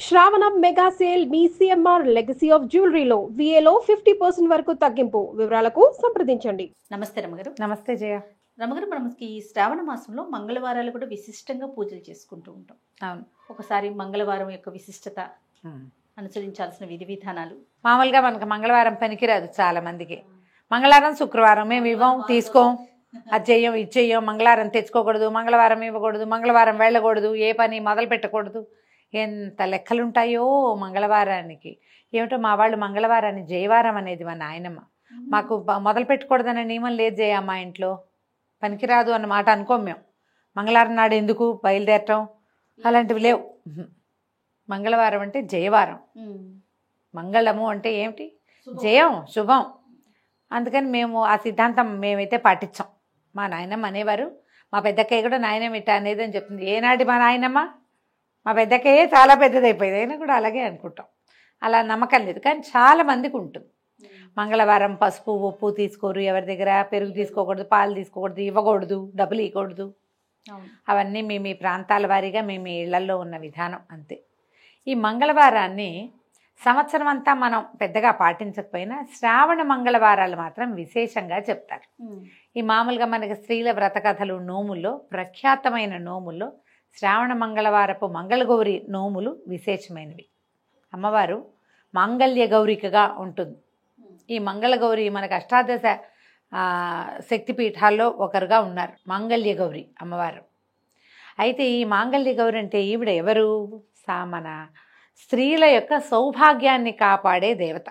శ్రావణ mega sale మీ CMR legacy of జ్యువెలరీలో విఏలో 50% వరకు తగ్గింపు. వివరాలకు సంప్రదించండి. నమస్తే రమగారు. నమస్తే జయ. రమగారు, మనకి ఈ శ్రావణ మాసంలో మంగళవారాలు కూడా విశిష్టంగా పూజలు చేసుకుంటూ ఉంటాం. అవును. ఒకసారి మంగళవారం యొక్క విశిష్టత, అనుసరించాల్సిన విధి విధానాలు. మామూలుగా మనకు మంగళవారం పనికిరాదు చాలా మందికి. మంగళవారం శుక్రవారం మేము ఇవ్వం, తీసుకోం, అది చెయ్యం, ఇది చెయ్యం, మంగళవారం తెచ్చుకోకూడదు, మంగళవారం ఇవ్వకూడదు, మంగళవారం వెళ్ళకూడదు, ఏ పని మొదలు పెట్టకూడదు, ఎంత లెక్కలుంటాయో మంగళవారానికి. ఏమిటో మా వాళ్ళు మంగళవారాన్ని జయవారం అనేది మా నాయనమ్మ. మాకు మొదలు పెట్టకూడదనే నియమం లేదు జయ. మా ఇంట్లో పనికిరాదు అన్న మాట అనుకోం మేము. మంగళవారం నాడు ఎందుకు బయలుదేరటం అలాంటివి లేవు. మంగళవారం అంటే జయవారం. మంగళము అంటే ఏమిటి? జయం, శుభం. అందుకని మేము ఆ సిద్ధాంతం మేమైతే పాటించాం. మా నాయనమ్మ అనేవారు, మా పెద్దక్కయ్య కూడా నాయనమ్మ ఇట్ట అనేది అని చెప్తుంది. ఏనాటి మా నాయనమ్మ? మా పెద్దక్కయ్యే చాలా పెద్దదైపోయింది, అయినా కూడా అలాగే అనుకుంటాం. అలా నమ్మకం లేదు, కానీ చాలా మందికి ఉంటుంది. మంగళవారం పసుపు ఉప్పు తీసుకోరు, ఎవరి దగ్గర పెరుగు తీసుకోకూడదు, పాలు తీసుకోకూడదు, ఇవ్వకూడదు, డబ్బులు ఇవ్వకూడదు. అవన్నీ మీ ప్రాంతాల వారీగా మీ ఇళ్లలో ఉన్న విధానం అంతే. ఈ మంగళవారాన్ని సంవత్సరం అంతా మనం పెద్దగా పాటించకపోయినా శ్రావణ మంగళవారాలు మాత్రం విశేషంగా చెప్తారు. ఈ మామూలుగా మనకి స్త్రీల వ్రత కథలు, నోముల్లో ప్రఖ్యాతమైన నోముల్లో శ్రావణ మంగళవారపు మంగళగౌరి నోములు విశేషమైనవి. అమ్మవారు మాంగళ్య గౌరికగా ఉంటుంది. ఈ మంగళగౌరి మనకు అష్టాదశ శక్తిపీఠాల్లో ఒకరుగా ఉన్నారు మాంగళ్య గౌరి అమ్మవారు. అయితే ఈ మాంగళ్య గౌరి అంటే ఈవిడ ఎవరు? మన స్త్రీల యొక్క సౌభాగ్యాన్ని కాపాడే దేవత.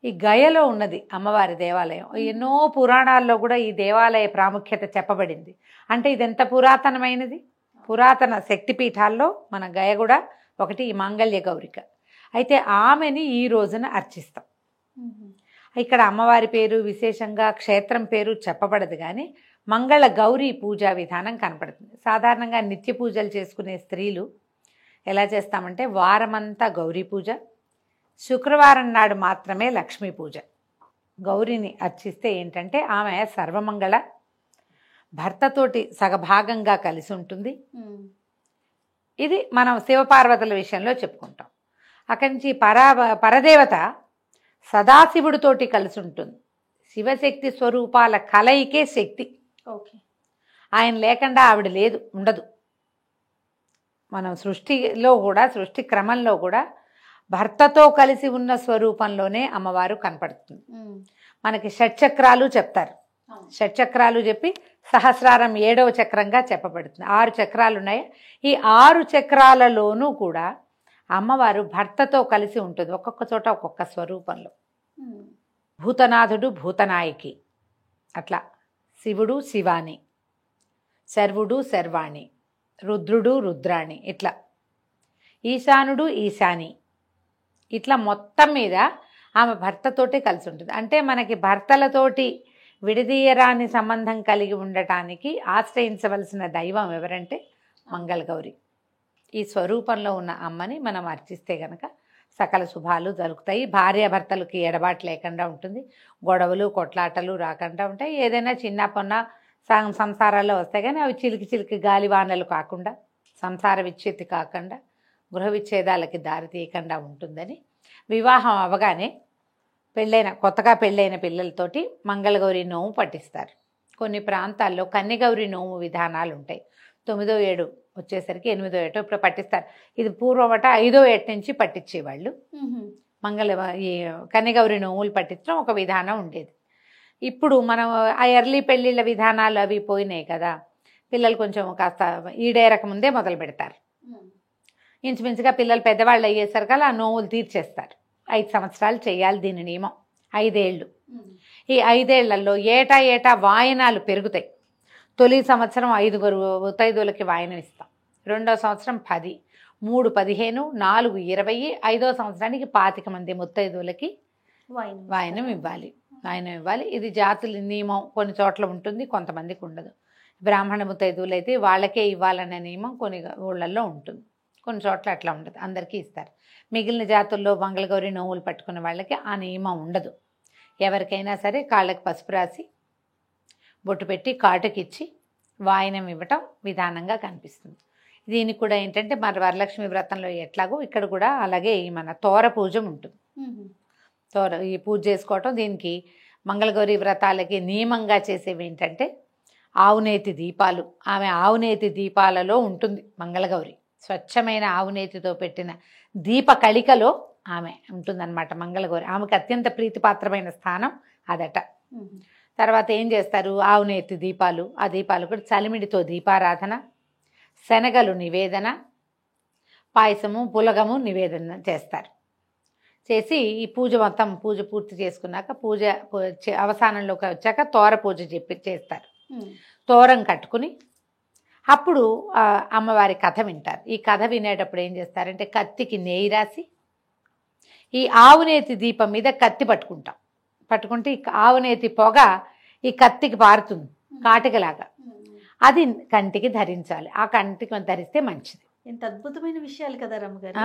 ఈ గయలో ఉన్నది అమ్మవారి దేవాలయం. ఎన్నో పురాణాల్లో కూడా ఈ దేవాలయ ప్రాముఖ్యత చెప్పబడింది. అంటే ఇది ఎంత పురాతనమైనది. పురాతన శక్తిపీఠాల్లో మన గయ కూడా ఒకటి, ఈ మాంగళ్య గౌరిక. అయితే ఆమెని ఈ రోజున అర్చిస్తాం. ఇక్కడ అమ్మవారి పేరు విశేషంగా క్షేత్రం పేరు చెప్పబడదు, కానీ మంగళ గౌరీ పూజా విధానం కనపడుతుంది. సాధారణంగా నిత్య పూజలు చేసుకునే స్త్రీలు ఎలా చేస్తామంటే వారమంతా గౌరీ పూజ, శుక్రవారం నాడు మాత్రమే లక్ష్మీ పూజ. గౌరీని అర్చిస్తే ఏంటంటే ఆమె సర్వమంగళ, భర్తతోటి సగభాగంగా కలిసి ఉంటుంది. ఇది మనం శివపార్వతుల విషయంలో చెప్పుకుంటాం. అక్కడి నుంచి పరదేవత సదాశివుడితోటి కలిసి ఉంటుంది. శివశక్తి స్వరూపాల కలయికే శక్తి. ఓకే. ఆయన లేకుండా ఆవిడ లేదు, ఉండదు. మనం సృష్టిలో కూడా, సృష్టి క్రమంలో కూడా భర్తతో కలిసి ఉన్న స్వరూపంలోనే అమ్మవారు కనపడుతుంది. మనకి షట్చక్రాలు చెప్తారు. షట్చక్రాలు చెప్పి సహస్రారం 7వ చక్రంగా చెప్పబడుతుంది. 6 చక్రాలు ఉన్నాయి. ఈ 6 చక్రాలలోనూ కూడా అమ్మవారు భర్తతో కలిసి ఉంటుంది, ఒక్కొక్క చోట ఒక్కొక్క స్వరూపంలో. భూతనాథుడు భూతనాయకి, అట్లా శివుడు శివాని, శర్వుడు శర్వాణి, రుద్రుడు రుద్రాణి, ఇట్లా ఈశానుడు ఈశాని, ఇట్లా మొత్తం మీద ఆమె భర్తతోటి కలిసి ఉంటుంది. అంటే మనకి భర్తలతోటి విడదీయరాని సంబంధం కలిగి ఉండటానికి ఆశ్రయించవలసిన దైవం ఎవరంటే మంగళగౌరి. ఈ స్వరూపంలో ఉన్న అమ్మని మనం అర్చిస్తే గనక సకల శుభాలు జరుగుతాయి. భార్యాభర్తలకి ఎడబాటు లేకుండా ఉంటుంది. గొడవలు కొట్లాటలు రాకుండా ఉంటాయి. ఏదైనా చిన్న పొన్న సంసారాల్లో వస్తాయి, కానీ అవి చిలికి చిలికి గాలివానలు కాకుండా, సంసార విచ్ఛేది కాకుండా, గృహ విచ్ఛేదాలకి దారి తీయకుండా ఉంటుందని వివాహం అవగానే కొత్తగా పెళ్ళైన పిల్లలతోటి మంగళగౌరి నోము పట్టిస్తారు. కొన్ని ప్రాంతాల్లో కన్యగౌరి నోము విధానాలు ఉంటాయి. 9వ ఏడు వచ్చేసరికి 8వ ఏటో ఇప్పుడు పట్టిస్తారు. ఇది పూర్వమట 5వ ఏట నుంచి పట్టించేవాళ్ళు. ఈ కన్యగౌరి నోములు పట్టించడం ఒక విధానం ఉండేది. ఇప్పుడు మనం ఆ ఎర్లీ పెళ్ళిళ్ళ విధానాలు అవి పోయినాయి కదా. పిల్లలు కొంచెం కాస్త ఈడేరక ముందే మొదలు పెడతారు. ఇంచుమించుగా పిల్లలు పెద్దవాళ్ళు అయ్యేసరికల్లా ఆ నోములు తీర్చేస్తారు. 5 సంవత్సరాలు చేయాలి దీని నియమం. 5 ఏళ్ళు. ఈ 5 ఏళ్లలో ఏటా వాయనాలు పెరుగుతాయి. తొలి సంవత్సరం 5 ముత్తైదువులకి వాయనం ఇస్తాం. 2వ సంవత్సరం 10, 3 15, 4 20, 5వ సంవత్సరానికి 25 మంది ముత్తైదువులకి వాయనం ఇవ్వాలి. ఇది జాతుల నియమం. కొన్ని చోట్ల ఉంటుంది, కొంతమందికి ఉండదు. బ్రాహ్మణ ముత్తైదువులు అయితే వాళ్ళకే ఇవ్వాలనే నియమం కొన్ని ఊళ్ళల్లో ఉంటుంది, కొన్ని చోట్ల అట్లా ఉండదు, అందరికీ ఇస్తారు. మిగిలిన జాతుల్లో మంగళగౌరి నోములు పట్టుకున్న వాళ్ళకి ఆ నియమం ఉండదు. ఎవరికైనా సరే కాళ్ళకి పసుపు రాసి బొట్టు పెట్టి కాటుకిచ్చి వాయనం ఇవ్వటం విధానంగా కనిపిస్తుంది. దీనికి కూడా ఏంటంటే మన వరలక్ష్మి వ్రతంలో ఎట్లాగో ఇక్కడ కూడా అలాగే ఈ మన తోర పూజ ఉంటుంది. తోర ఈ పూజ చేసుకోవటం, దీనికి మంగళగౌరి వ్రతాలకి నియమంగా చేసేవి ఏంటంటే ఆవునేతి దీపాలు. ఆమె ఆవునేతి దీపాలలో ఉంటుంది మంగళగౌరి. స్వచ్ఛమైన ఆవునేతితో పెట్టిన దీప కళికలో ఆమె ఉంటుందన్నమాట మంగళగౌరి. ఆమెకు అత్యంత ప్రీతిపాత్రమైన స్థానం అదట. తర్వాత ఏం చేస్తారు, ఆవునేతి దీపాలు, ఆ దీపాలు కూడా చలిమిడితో దీపారాధన, శనగలు నివేదన, పాయసము పులగము నివేదన చేస్తారు. చేసి ఈ పూజ మొత్తం పూజ పూర్తి చేసుకున్నాక పూజ అవసానంలోకి వచ్చాక తోర పూజ చేస్తారు. తోరం కట్టుకుని అప్పుడు అమ్మవారి కథ వింటారు. ఈ కథ వినేటప్పుడు ఏం చేస్తారంటే కత్తికి నెయ్యి రాసి ఈ ఆవునేతి దీపం మీద కత్తి పట్టుకుంటే ఈ ఆవునేతి పొగ ఈ కత్తికి పారుతుంది కాటికలాగా. అది కంటికి ధరించాలి. ఆ కంటికి ధరిస్తే మంచిది. ఎంత అద్భుతమైన విషయాలు కదా రమ్మగారు.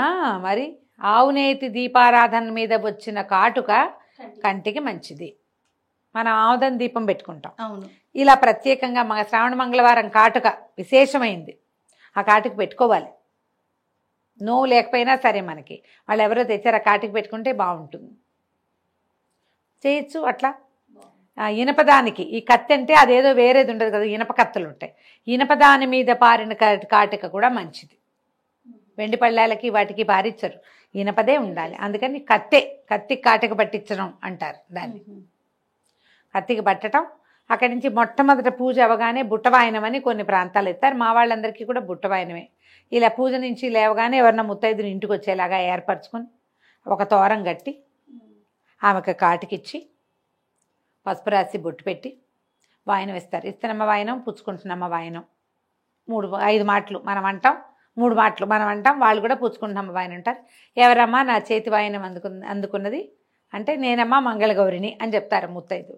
మరి ఆవునేతి దీపారాధన మీద వచ్చిన కాటుక కంటికి మంచిది. మనం ఆముదం దీపం పెట్టుకుంటాం. అవును. ఇలా ప్రత్యేకంగా శ్రావణ మంగళవారం కాటుక విశేషమైంది. ఆ కాటుక పెట్టుకోవాలి. నోవు లేకపోయినా సరే మనకి వాళ్ళు ఎవరో తెచ్చారు ఆ కాటుక పెట్టుకుంటే బాగుంటుంది. చేయొచ్చు అట్లా. ఇనపదానికి ఈ కత్తి అంటే అదేదో వేరేది ఉండదు కదా, ఇనప కత్తులు ఉంటాయి. ఇనపదాని మీద పారిన కాటుక కూడా మంచిది. వెండి పళ్ళాలకి వాటికి పారించరు, ఇనపదే ఉండాలి. అందుకని కత్తి కాటుక పట్టించడం అంటారు దాన్ని. కత్తికి పట్టడం. అక్కడి నుంచి మొట్టమొదట పూజ అవగానే బుట్టవాయనం అని కొన్ని ప్రాంతాలు ఎత్తారు. మా వాళ్ళందరికీ కూడా బుట్టవాయనమే. ఇలా పూజ నుంచి లేవగానే ఎవరన్నా ముత్తైదుని ఇంటికి వచ్చేలాగా ఏర్పరచుకొని ఒక తోరం కట్టి ఆమెకు కాటుకిచ్చి పసుపు రాసి బొట్టు పెట్టి వాయనం ఇస్తారు. ఇస్తనమ్మ వాయనం, పుచ్చుకుంటున్నమ్మ వాయనం, 5 మాటలు మనం అంటాం, 3 మాటలు మనం అంటాం. వాళ్ళు కూడా పుచ్చుకుంటున్నమ్మ వాయనం అంటారు. ఎవరమ్మా నా చేతి వాయనం అందుకున్నది అంటే నేనమ్మా మంగళగౌరిని అని చెప్తారు ముత్తైదు.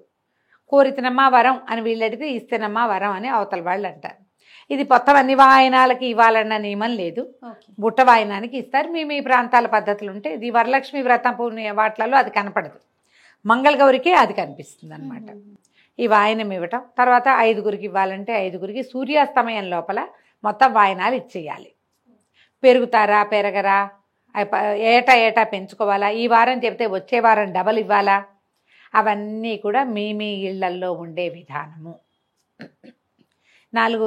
కోరితనమ్మా వరం అని వీళ్ళు అడిగితే ఇస్తేనమ్మా వరం అని అవతల వాళ్ళు అంటారు. ఇది మొత్తం అన్ని వాయనాలకి ఇవ్వాలన్న నియమం లేదు. బుట్ట వాయనానికి ఇస్తారు. మీ ప్రాంతాల పద్ధతులు ఉంటే ఇది వరలక్ష్మి వ్రతం వాటిలలో అది కనపడదు, మంగళగౌరికే అది కనిపిస్తుంది అనమాట. ఈ వాయనం ఇవ్వటం. తర్వాత 5గురికి ఇవ్వాలంటే 5గురికి సూర్యాస్తమయం లోపల మొత్తం వాయనాలు ఇచ్చేయాలి. పెరుగుతారా పెరగరా, ఏటా పెంచుకోవాలా, ఈ వారం చెప్తే వచ్చే వారం డబల్ ఇవ్వాలా, అవన్నీ కూడా మీ ఇళ్లల్లో ఉండే విధానము. 4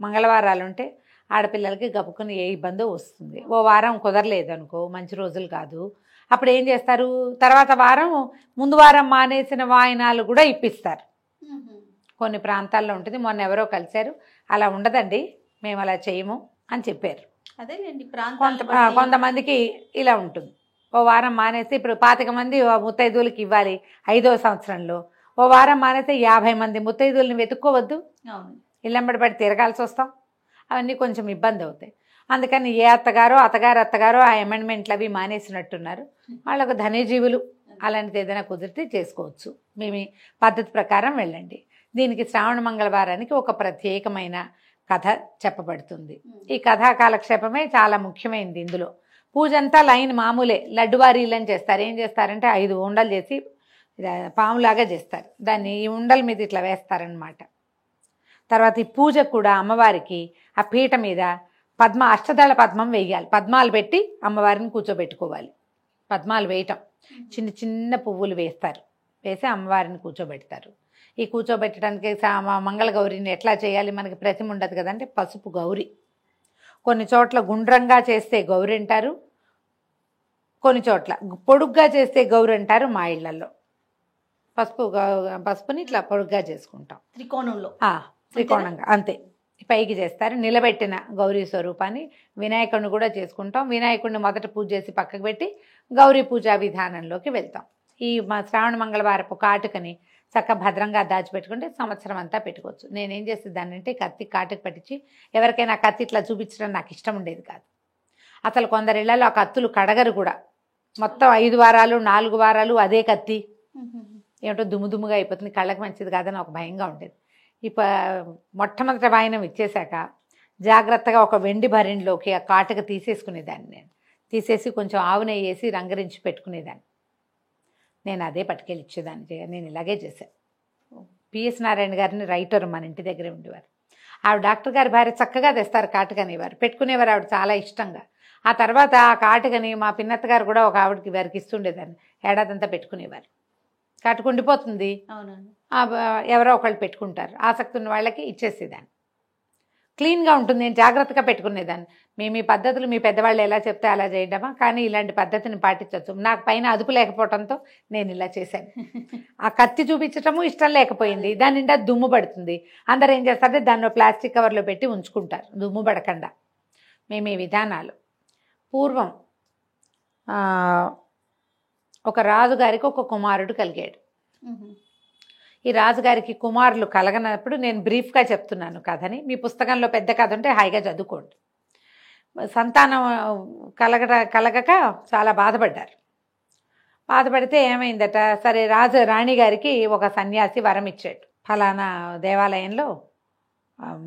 మంగళవారాలు ఉంటే ఆడపిల్లలకి గప్పుకుని ఏ ఇబ్బందో వస్తుంది. ఓ వారం కుదరలేదు అనుకో, మంచి రోజులు కాదు, అప్పుడు ఏం చేస్తారు, తర్వాత వారం ముందు వారం మానేసిన వాయినాలు కూడా ఇప్పిస్తారు. కొన్ని ప్రాంతాల్లో ఉంటుంది. మొన్న ఎవరో కలిశారు, అలా ఉండదండి మేము అలా చేయము అని చెప్పారు. అదేలేండి, కొంతమందికి ఇలా ఉంటుంది. ఓ వారం మానేసి ఇప్పుడు 25 మంది ముత్తైదువులకి ఇవ్వాలి 5వ సంవత్సరంలో, ఓ వారం మానేస్తే 50 మంది ముత్తైదువులని వెతుక్కోవద్దు, ఇళ్ళంబడి పడి తిరగాల్సి వస్తాం. అవన్నీ కొంచెం ఇబ్బంది అవుతాయి. అందుకని ఏ అత్తగారో ఆ అమెండ్మెంట్లు అవి మానేసినట్టున్నారు. వాళ్ళకు ధన్యజీవులు అలాంటిది ఏదైనా కుదిరితే చేసుకోవచ్చు. మీ పద్ధతి ప్రకారం వెళ్ళండి. దీనికి శ్రావణ మంగళవారానికి ఒక ప్రత్యేకమైన కథ చెప్పబడుతుంది. ఈ కథా కాలక్షేపమే చాలా ముఖ్యమైనది. ఇందులో పూజ అంతా లైన్ మామూలే, లడ్డువారీలని చేస్తారు. ఏం చేస్తారంటే 5 ఉండలు చేసి పాములాగా చేస్తారు. దాన్ని ఈ ఉండల మీద ఇట్లా వేస్తారనమాట. తర్వాత ఈ పూజ కూడా అమ్మవారికి ఆ పీట మీద అష్టదళ పద్మం వేయాలి. పద్మాలు పెట్టి అమ్మవారిని కూర్చోబెట్టుకోవాలి. పద్మాలు వేయటం, చిన్న చిన్న పువ్వులు వేస్తారు, వేసి అమ్మవారిని కూర్చోబెడతారు. ఈ కూర్చోబెట్టడానికి మంగళగౌరిని ఎట్లా చేయాలి, మనకి ప్రతిమ ఉండదు కదంటే పసుపు గౌరి. కొన్ని చోట్ల గుండ్రంగా చేస్తే గౌరి అంటారు, కొన్ని చోట్ల పొడుగ్గా చేస్తే గౌరి అంటారు. మా ఇళ్లలో పసుపుని ఇట్లా పొడుగ్గా చేసుకుంటాం, త్రికోణంగా అంతే పైకి చేస్తారు. నిలబెట్టిన గౌరీ స్వరూపాన్ని వినాయకుడిని కూడా చేసుకుంటాం. వినాయకుడిని మొదట పూజ చేసి పక్కకు పెట్టి గౌరీ పూజా విధానంలోకి వెళ్తాం. ఈ శ్రావణ మంగళవారపు కాటుకని చక్క భద్రంగా దాచిపెట్టుకుంటే సంవత్సరం అంతా పెట్టుకోవచ్చు. నేనేం చేసేదాన్ని అంటే కత్తి కాటుకు పట్టించి ఎవరికైనా కత్తి ఇట్లా చూపించడం నాకు ఇష్టం ఉండేది కాదు. అసలు కొందరి ఇళ్లలో ఆ కత్తులు కడగరు కూడా. మొత్తం 5 వారాలు 4 వారాలు అదే కత్తి ఏమిటో దుమ్ముగా అయిపోతుంది, కళ్ళకి మంచిది కాదని ఒక భయంగా ఉండేది. మొట్టమొదటి వాయనం ఇచ్చేశాక జాగ్రత్తగా ఒక వెండి భరిణిలోకి ఆ కాటుక తీసేసుకునేదాన్ని. నేను తీసేసి కొంచెం ఆవు నెయ్యి వేసి రంగరించి పెట్టుకునేదాన్ని. నేను అదే పట్టుకెళ్ళి ఇచ్చేదాన్ని. నేను ఇలాగే చేశాను. పిఎస్ నారాయణ గారిని రైటర్ మన ఇంటి దగ్గరే ఉండేవారు. ఆవిడ డాక్టర్ గారి భార్య చక్కగా తెస్తారు కాటుకనేవారు, పెట్టుకునేవారు ఆవిడ చాలా ఇష్టంగా. ఆ తర్వాత ఆ కాటుకని మా పిన్నత్త గారు కూడా ఒక ఆవిడకి వారికి ఇస్తుండేదాన్ని, ఏడాదంతా పెట్టుకునేవారు. కాటుక ఉండిపోతుంది, అవునండి. ఎవరో ఒకళ్ళు పెట్టుకుంటారు, ఆసక్తి ఉన్న వాళ్ళకి ఇచ్చేసేదాన్ని. క్లీన్గా ఉంటుంది, నేను జాగ్రత్తగా పెట్టుకునేదాన్ని. మేము ఈ పద్ధతులు మీ పెద్దవాళ్ళు ఎలా చెప్తే అలా చేయడమా, కానీ ఇలాంటి పద్ధతిని పాటించవచ్చు. నాకు పైన అదుపు లేకపోవడంతో నేను ఇలా చేశాను. ఆ కత్తి చూపించటము ఇష్టం లేకపోయింది, దాని నిండా దుమ్ము పడుతుంది. అందరు ఏం చేస్తారంటే దాన్ని ప్లాస్టిక్ కవర్లో పెట్టి ఉంచుకుంటారు దుమ్ము పడకుండా. మేము ఈ విధానాలు పూర్వం ఒక రాజుగారికి ఒక కుమారుడు కలిగాడు. ఈ రాజుగారికి కుమారులు కలగనప్పుడు నేను బ్రీఫ్గా చెప్తున్నాను కథని, మీ పుస్తకంలో పెద్ద కథ ఉంటే హాయిగా చదువుకోండి. సంతానం కలగక చాలా బాధపడ్డారు. బాధపడితే ఏమైందట, సరే రాణి గారికి ఒక సన్యాసి వరం ఇచ్చాడు, ఫలానా దేవాలయంలో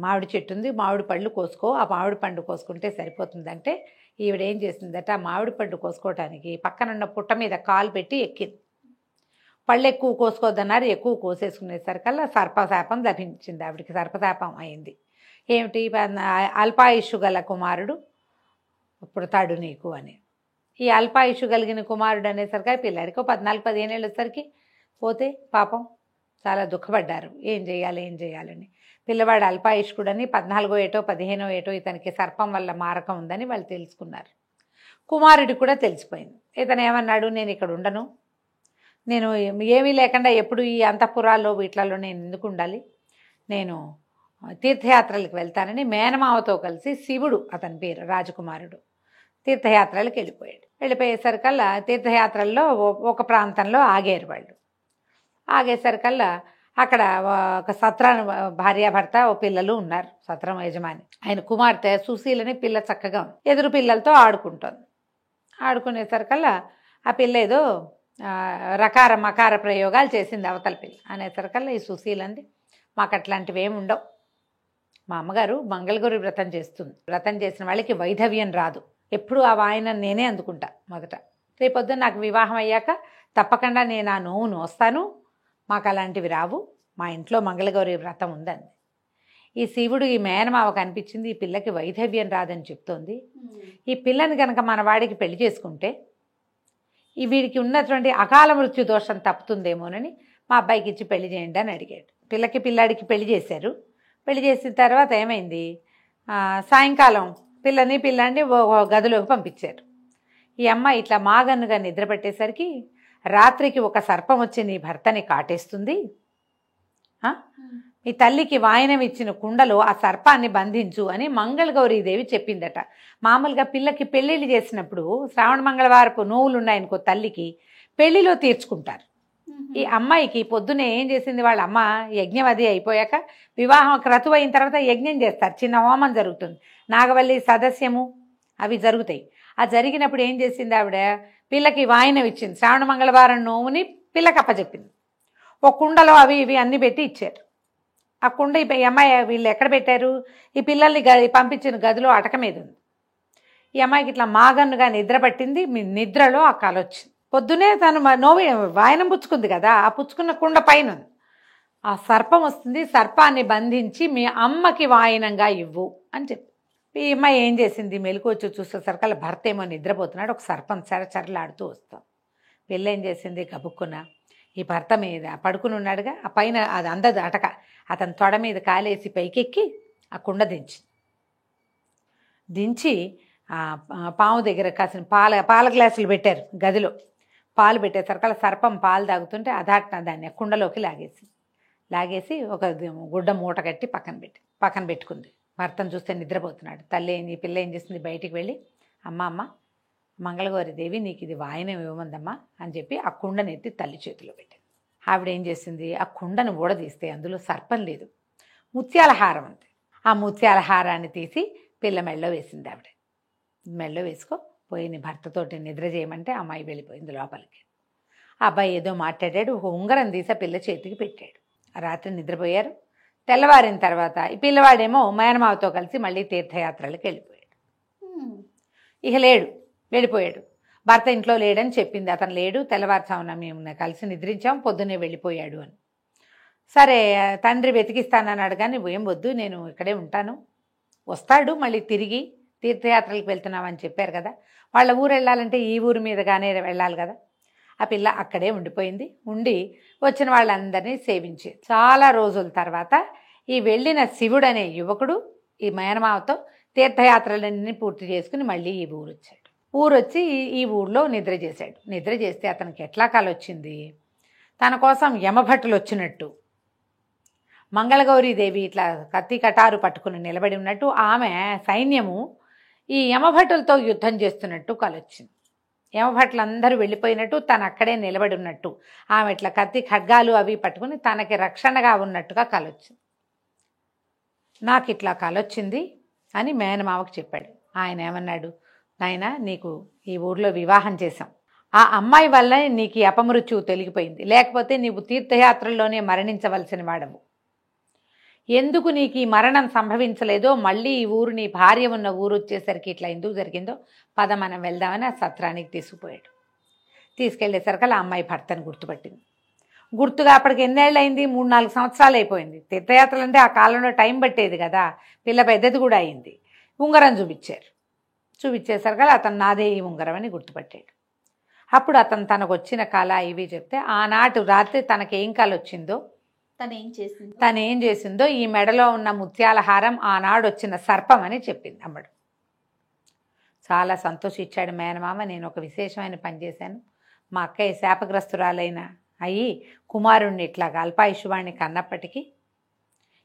మామిడి చెట్టు ఉంది, మామిడి పళ్ళు కోసుకో, ఆ మామిడి పండు కోసుకుంటే సరిపోతుందంటే ఈవిడేం చేసిందట, ఆ మామిడి పండు కోసుకోవటానికి పక్కనున్న పుట్ట మీద కాలు పెట్టి ఎక్కింది. పళ్ళు ఎక్కువ కోసుకోవద్దన్నారు, ఎక్కువ కోసేసుకునేసరికల్లా సర్పశాపం లభించింది ఆవిడికి, సర్పశాపం అయింది. ఏమిటి, అల్పాయుషు గల కుమారుడు పుడతాడు నీకు అని. ఈ అల్పాయుషు కలిగిన కుమారుడు అనేసరికి పిల్లాడికి 14-15 ఏళ్ళు వచ్చేసరికి పోతే పాపం చాలా దుఃఖపడ్డారు, ఏం చేయాలని. పిల్లవాడు అల్పాయుష్కుడని 14 ఏటో 15 ఏటో ఇతనికి సర్పం వల్ల మారకం ఉందని వాళ్ళు తెలుసుకున్నారు. కుమారుడికి కూడా తెలిసిపోయింది. ఇతను ఏమన్నాడు, నేను ఇక్కడ ఉండను, నేను ఏమీ లేకుండా ఎప్పుడు ఈ అంతఃపురాల్లో వీటిలలో నేను ఎందుకు ఉండాలి, నేను తీర్థయాత్రలకు వెళ్తానని మేనమావతో కలిసి శివుడు అతని పేరు రాజకుమారుడు తీర్థయాత్రలకు వెళ్ళిపోయాడు. వెళ్ళిపోయేసరికల్లా తీర్థయాత్రల్లో ఒక ప్రాంతంలో ఆగారు వాళ్ళు. ఆగేసరికల్లా అక్కడ ఒక సత్రం భార్యాభర్త ఓ పిల్లలు ఉన్నారు, సత్రం యజమాని. ఆయన కుమార్తె సుశీలని పిల్ల చక్కగా ఉంది, ఎదురు పిల్లలతో ఆడుకుంటుంది. ఆడుకునేసరికల్లా ఆ పిల్ల ఏదో రకార మకార ప్రయోగాలు చేసింది అవతల పిల్ల. అనేసరికల్లా ఈ సుశీలంది, మాకు అట్లాంటివి ఏమి ఉండవు, మా అమ్మగారు మంగళగౌరి వ్రతం చేస్తుంది, వ్రతం చేసిన వాళ్ళకి వైధవ్యం రాదు, ఎప్పుడు ఆ వాయన నేనే అందుకుంటా మొదట, రేపొద్దున నాకు వివాహం అయ్యాక తప్పకుండా నేను ఆ నోవును వస్తాను, మాకు అలాంటివి రావు, మా ఇంట్లో మంగళగౌరి వ్రతం ఉందండి. ఈ శివుడు ఈ మేనమావ కనిపించింది, ఈ పిల్లకి వైధవ్యం రాదని చెప్తోంది, ఈ పిల్లని కనుక మన వాడికి పెళ్లి చేసుకుంటే ఈ వీడికి ఉన్నటువంటి అకాల మృత్యు దోషం తప్పుతుందేమోనని మా అబ్బాయికి ఇచ్చి పెళ్లి చేయండి అని అడిగాడు. పిల్లాడికి పెళ్లి చేశారు. పెళ్లి చేసిన తర్వాత ఏమైంది, సాయంకాలం పిల్లాడిని గదిలోకి పంపించారు. ఈ అమ్మాయి ఇట్లా మాగన్నుగా నిద్రపట్టేసరికి రాత్రికి ఒక సర్పం వచ్చి నీ భర్తని కాటేస్తుంది, మీ తల్లికి వాయనం ఇచ్చిన కుండలో ఆ సర్పాన్ని బంధించు అని మంగళగౌరీదేవి చెప్పిందట. మామూలుగా పిల్లకి పెళ్ళిళ్ళు చేసినప్పుడు శ్రావణ మంగళవారపు నోవులు ఉన్నాయనుకో తల్లికి, పెళ్లిలో తీర్చుకుంటారు. ఈ అమ్మాయికి పొద్దునే ఏం చేసింది, వాళ్ళ అమ్మ యజ్ఞం అది అయిపోయాక వివాహం క్రతువు అయిన తర్వాత యజ్ఞం చేస్తారు, చిన్న హోమం జరుగుతుంది, నాగవల్లి సదస్యము అవి జరుగుతాయి. ఆ జరిగినప్పుడు ఏం చేసింది ఆవిడ, పిల్లకి వాయనం ఇచ్చింది, శ్రావణ మంగళవారం నోవుని పిల్లకి అప్పచెప్పింది. ఒక కుండలో అవి ఇవి అన్నీ పెట్టి ఇచ్చారు. ఆ కుండ ఈ అమ్మాయి వీళ్ళు ఎక్కడ పెట్టారు, ఈ పిల్లల్ని పంపించిన గదిలో అటక మీద ఉంది. ఈ అమ్మాయికి ఇట్లా మాగన్నుగా నిద్ర పట్టింది, మీ నిద్రలో ఆ కల వచ్చింది. పొద్దునే తను వాయనం పుచ్చుకుంది కదా, ఆ పుచ్చుకున్న కుండ పైన ఉంది. ఆ సర్పం వస్తుంది, సర్పాన్ని బంధించి మీ అమ్మకి వాయనంగా ఇవ్వు అని చెప్పి. ఈ అమ్మాయి ఏం చేసింది, మెలకు వచ్చి చూసేసరికి వాళ్ళ భర్త ఏమో నిద్రపోతున్నాడు, ఒక సర్పం చరచరలాడుతూ వస్తాం. పిల్ల ఏం చేసింది, గబుక్కున ఈ భర్త మీద పడుకుని ఉన్నాడుగా, ఆ పైన అది అందదు అటక, అతని తొడ మీద కాలేసి పైకెక్కి ఆ కుండ దించి పాము దగ్గర కాసిన పాల గ్లాసులు పెట్టారు గదిలో. పాలు పెట్టేసరికి సర్పం పాలు తాగుతుంటే అదాట్న దాన్ని కుండలోకి లాగేసి ఒక గుడ్డ మూట కట్టి పక్కన పెట్టుకుంది. భర్తను చూస్తే నిద్రపోతున్నాడు. ఈ పిల్ల ఏం చేసింది, బయటికి వెళ్ళి అమ్మ మంగళగౌరి దేవి నీకు ఇది వాయనం ఇవ్వమందమ్మా అని చెప్పి ఆ కుండని ఎత్తి తల్లి చేతిలో పెట్టింది. ఆవిడ ఏం చేసింది, ఆ కుండను ఊడదీస్తే అందులో సర్పం లేదు, ముత్యాల హారం ఉంది. ఆ ముత్యాల హారాన్ని తీసి పిల్ల మెళ్ళో వేసింది. ఆవిడ మెళ్ళో పోయి నీ భర్తతోటి నిద్ర చేయమంటే అమ్మాయి వెళ్ళిపోయింది లోపలికి. ఆ అబ్బాయి ఏదో మాట్లాడాడు, ఒక ఉంగరం తీసి పిల్ల చేతికి పెట్టాడు. రాత్రి నిద్రపోయారు. తెల్లవారిన తర్వాత ఈ పిల్లవాడేమో మేనమావతో కలిసి మళ్ళీ తీర్థయాత్రలకు వెళ్ళిపోయాడు. ఇక వెళ్ళిపోయాడు. భర్త ఇంట్లో లేడని చెప్పింది, అతను లేడు, తెల్లవారుజామున మేము కలిసి నిద్రించాం, పొద్దున్నే వెళ్ళిపోయాడు అని. సరే తండ్రి వెతికిస్తానన్నాడు, కానీ ఏం వద్దు, నేను ఇక్కడే ఉంటాను, వస్తాడు మళ్ళీ తిరిగి, తీర్థయాత్రలకు వెళ్తున్నామని చెప్పారు కదా, వాళ్ళ ఊరు వెళ్ళాలంటే ఈ ఊరి మీదగానే వెళ్ళాలి కదా. ఆ పిల్ల అక్కడే ఉండిపోయింది. ఉండి వచ్చిన వాళ్ళందరినీ సేవించి చాలా రోజుల తర్వాత ఈ వెళ్ళిన శివుడు అనే యువకుడు ఈ మేనమావతో తీర్థయాత్రలన్నీ పూర్తి చేసుకుని మళ్ళీ ఈ ఊరు వచ్చాడు. ఊరొచ్చి ఈ ఊళ్ళో నిద్ర చేశాడు. నిద్ర చేస్తే అతనికి ఎట్లా కాలొచ్చింది, తన కోసం యమభట్టులు వచ్చినట్టు, మంగళగౌరీదేవి ఇట్లా కత్తి కటారు పట్టుకుని నిలబడి ఉన్నట్టు, ఆమె సైన్యము ఈ యమభటులతో యుద్ధం చేస్తున్నట్టు కలొచ్చింది. యమభట్లందరూ వెళ్ళిపోయినట్టు, తను అక్కడే నిలబడి ఉన్నట్టు, ఆమె ఇట్లా కత్తి ఖడ్గాలు అవి పట్టుకుని తనకి రక్షణగా ఉన్నట్టుగా కలొచ్చింది. నాకు ఇట్లా కలొచ్చింది అని మేనమావకు చెప్పాడు. ఆయన ఏమన్నాడు, నాయనా నీకు ఈ ఊర్లో వివాహం చేశాం, ఆ అమ్మాయి వల్ల నీకు ఈ అపమృత్యువు తొలగిపోయింది, లేకపోతే నీవు తీర్థయాత్రల్లోనే మరణించవలసిన వాడవు. ఎందుకు నీకు ఈ మరణం సంభవించలేదో, మళ్ళీ ఈ ఊరు నీ భార్య ఉన్న ఊరు వచ్చేసరికి ఇట్లా ఎందుకు జరిగిందో పద మనం వెళ్దామని ఆ సత్రానికి తీసుకుపోయాడు. తీసుకెళ్లేసరికి ఆ అమ్మాయి భర్తను గుర్తుపట్టింది. గుర్తుగా అప్పటికి ఎన్నేళ్ళు అయింది, 3-4 సంవత్సరాలు అయిపోయింది. తీర్థయాత్రలు అంటే ఆ కాలంలో టైం పట్టేది కదా, పిల్ల పెద్దది కూడా అయింది. ఉంగరం చూపించారు. చూపించేసరికి అతను నాదే ఈ ఉంగరం అని గుర్తుపట్టాడు. అప్పుడు అతను తనకు వచ్చిన కళ ఇవి చెప్తే, ఆనాటి రాత్రి తనకేం కళ వచ్చిందో, తను ఏం చేసిందో, ఈ మెడలో ఉన్న ముత్యాల హారం ఆనాడు వచ్చిన సర్పం అని చెప్పింది అమ్మడు. చాలా సంతోషించాడు మేనమామ. నేను ఒక విశేషమైన పని చేశాను, మా అక్కయ్య శాపగ్రస్తురాలైన అయ్యి కుమారుణ్ణి ఇట్లాగా అల్పాయుష్వాణ్ణి కన్నప్పటికీ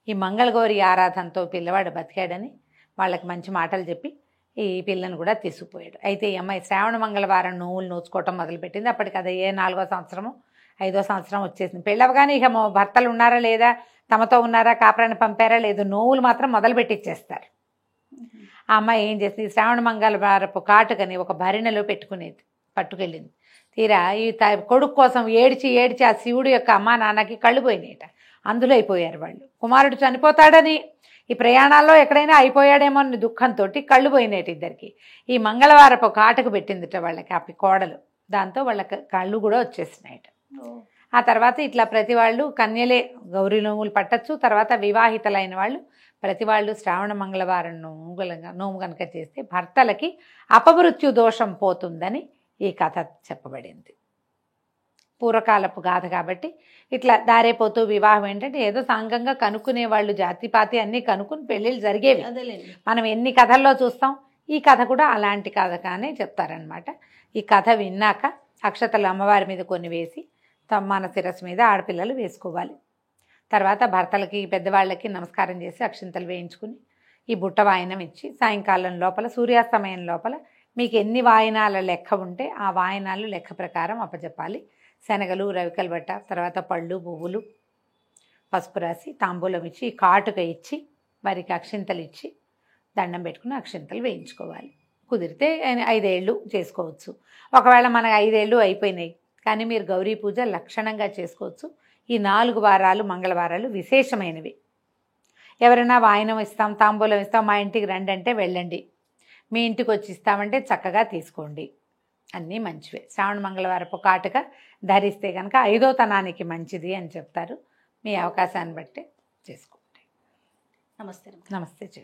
ఈ మంగళగౌరి ఆరాధనతో పిల్లవాడు బతికాడని వాళ్ళకి మంచి మాటలు చెప్పి ఈ పిల్లను కూడా తీసుకుపోయాడు. అయితే ఈ అమ్మాయి శ్రావణ మంగళవారం నోవులు నోచుకోవటం మొదలుపెట్టింది. అప్పటికి అది 4వ సంవత్సరమో 5వ సంవత్సరం వచ్చేసింది. పెళ్ళవగానే ఇక భర్తలు ఉన్నారా లేదా, తమతో ఉన్నారా, కాపురాన్ని పంపారా లేదు, నోవులు మాత్రం మొదలుపెట్టిచ్చేస్తారు. ఆ అమ్మాయి ఏం చేసింది, శ్రావణ మంగళవారపు కాటుకని ఒక భరిణెలో పట్టుకెళ్ళింది. తీరా ఈ కొడుకు కోసం ఏడ్చి ఏడ్చి ఆ శివుడు యొక్క అమ్మా నాన్నకి కళ్ళు పోయినాయట. అందులో అయిపోయారు వాళ్ళు. కుమారుడు చనిపోతాడని, ఈ ప్రయాణాల్లో ఎక్కడైనా అయిపోయాడేమో అని దుఃఖంతో కళ్ళు పోయినాయట ఇద్దరికి. ఈ మంగళవారపు కాటుకు పెట్టిందిట వాళ్ళకి ఆ కోడలు. దాంతో వాళ్ళకి కళ్ళు కూడా వచ్చేసినాయట. ఆ తర్వాత ఇట్లా ప్రతి వాళ్ళు కన్యలే గౌరీ నోములు పట్టచ్చు. తర్వాత వివాహితలైన వాళ్ళు ప్రతి వాళ్ళు శ్రావణ మంగళవారం నోము కనుక చేస్తే భర్తలకి అపమృత్యు దోషం పోతుందని ఈ కథ చెప్పబడింది. పూర్వకాలపు గాథ కాబట్టి ఇట్లా దారైపోతూ వివాహం ఏంటంటే ఏదో సాంఘంగా కనుక్కునే వాళ్ళు, జాతిపాతి అన్నీ కనుక్కుని పెళ్ళిళ్ళు జరిగేవి. మనం ఎన్ని కథల్లో చూస్తాం, ఈ కథ కూడా అలాంటి కథ కానీ చెప్తారనమాట. ఈ కథ విన్నాక అక్షతలు అమ్మవారి మీద కొన్ని వేసి మన శిరస్సు మీద ఆడపిల్లలు వేసుకోవాలి. తర్వాత భర్తలకి పెద్దవాళ్ళకి నమస్కారం చేసి అక్షింతలు వేయించుకుని ఈ బుట్ట వాయనం ఇచ్చి సాయంకాలం లోపల సూర్యాస్తమయం లోపల మీకు ఎన్ని వాయనాల లెక్క ఉంటే ఆ వాయనాలు లెక్క ప్రకారం అప్పచెప్పాలి. శనగలు, రవికల బట్ట, తర్వాత పళ్ళు, పువ్వులు, పసుపు రాసి తాంబూలం ఇచ్చి కాటుక ఇచ్చి వారికి అక్షింతలు ఇచ్చి దండం పెట్టుకుని అక్షింతలు వేయించుకోవాలి. కుదిరితే 5 ఏళ్ళు చేసుకోవచ్చు. ఒకవేళ మనకు 5 ఏళ్ళు అయిపోయినాయి కానీ మీరు గౌరీ పూజ లక్షణంగా చేసుకోవచ్చు. ఈ 4 వారాలు మంగళవారాలు విశేషమైనవి. ఎవరైనా వాయనం ఇస్తాం, తాంబూలం ఇస్తాం, మా ఇంటికి రండి అంటే వెళ్ళండి, మీ ఇంటికి వచ్చి ఇస్తామంటే చక్కగా తీసుకోండి, అన్నీ మంచివే. శ్రావణ మంగళవారపు కాటుక ధరిస్తే కనుక 5వ తనానికి మంచిది అని చెప్తారు. మీ అవకాశాన్ని బట్టి చేసుకోండి. నమస్తే. నమస్తే.